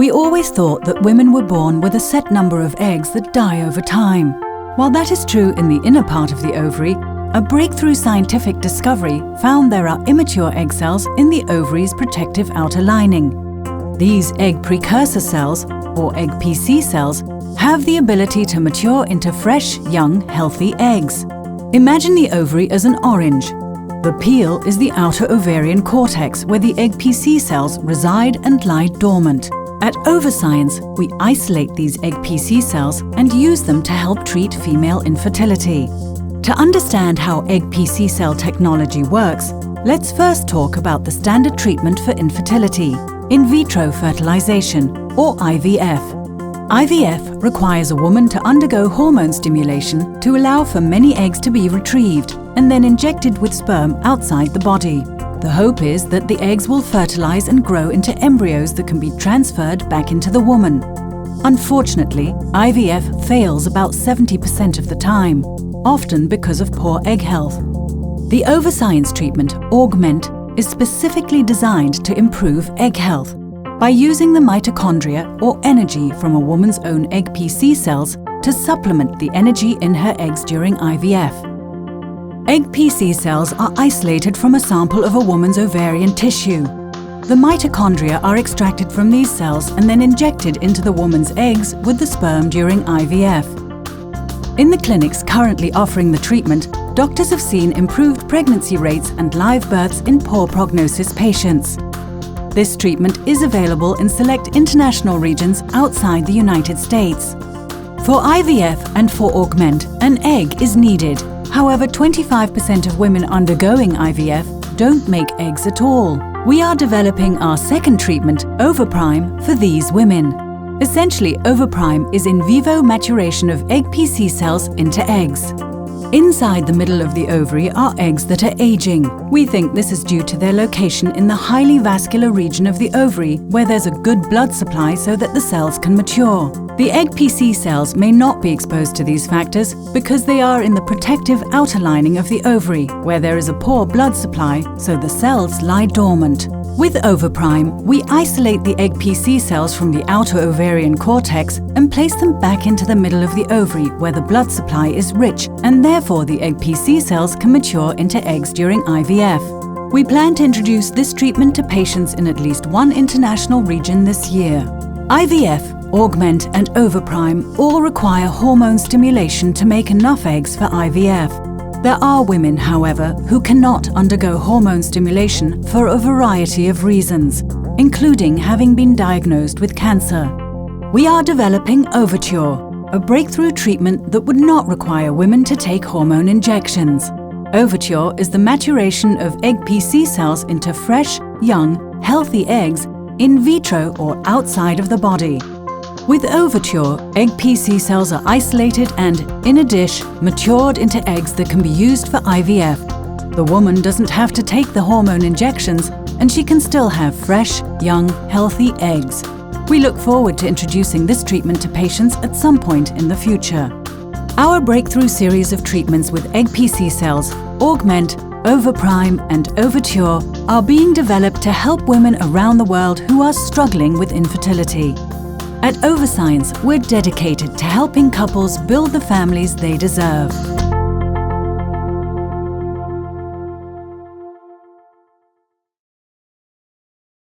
We always thought that women were born with a set number of eggs that die over time. While that is true in the inner part of the ovary, a breakthrough scientific discovery found there are immature egg cells in the ovary's protective outer lining. These egg precursor cells, or egg PC cells, have the ability to mature into fresh, young, healthy eggs. Imagine the ovary as an orange. The peel is the outer ovarian cortex where the egg PC cells reside and lie dormant. At OvaScience, we isolate these egg PC cells and use them to help treat female infertility. To understand how egg PC cell technology works, let's first talk about the standard treatment for infertility, in vitro fertilization, or IVF. IVF requires a woman to undergo hormone stimulation to allow for many eggs to be retrieved and then injected with sperm outside the body. The hope is that the eggs will fertilize and grow into embryos that can be transferred back into the woman. Unfortunately, IVF fails about 70% of the time, often because of poor egg health. The OvaScience treatment, Augment, is specifically designed to improve egg health by using the mitochondria or energy from a woman's own egg PC cells to supplement the energy in her eggs during IVF. Egg PC cells are isolated from a sample of a woman's ovarian tissue. The mitochondria are extracted from these cells and then injected into the woman's eggs with the sperm during IVF. In the clinics currently offering the treatment, doctors have seen improved pregnancy rates and live births in poor prognosis patients. This treatment is available in select international regions outside the United States. For IVF and for Augment, an egg is needed. However, 25% of women undergoing IVF don't make eggs at all. We are developing our second treatment, OvaPrime, for these women. Essentially, OvaPrime is in vivo maturation of egg PC cells into eggs. Inside the middle of the ovary are eggs that are aging. We think this is due to their location in the highly vascular region of the ovary, where there's a good blood supply so that the cells can mature. The egg PC cells may not be exposed to these factors because they are in the protective outer lining of the ovary, where there is a poor blood supply, so the cells lie dormant. With OvaPrime, we isolate the egg PC cells from the outer ovarian cortex and place them back into the middle of the ovary where the blood supply is rich, and therefore the egg PC cells can mature into eggs during IVF. We plan to introduce this treatment to patients in at least one international region this year. IVF, Augment and OvaPrime all require hormone stimulation to make enough eggs for IVF. There are women, however, who cannot undergo hormone stimulation for a variety of reasons, including having been diagnosed with cancer. We are developing OvaCure, a breakthrough treatment that would not require women to take hormone injections. OvaCure is the maturation of egg PC cells into fresh, young, healthy eggs in vitro or outside of the body. With OvaCure, egg PC cells are isolated and, in a dish, matured into eggs that can be used for IVF. The woman doesn't have to take the hormone injections, and she can still have fresh, young, healthy eggs. We look forward to introducing this treatment to patients at some point in the future. Our breakthrough series of treatments with egg PC cells, Augment, OvaPrime and OvaCure, are being developed to help women around the world who are struggling with infertility. At OvaScience, we're dedicated to helping couples build the families they deserve.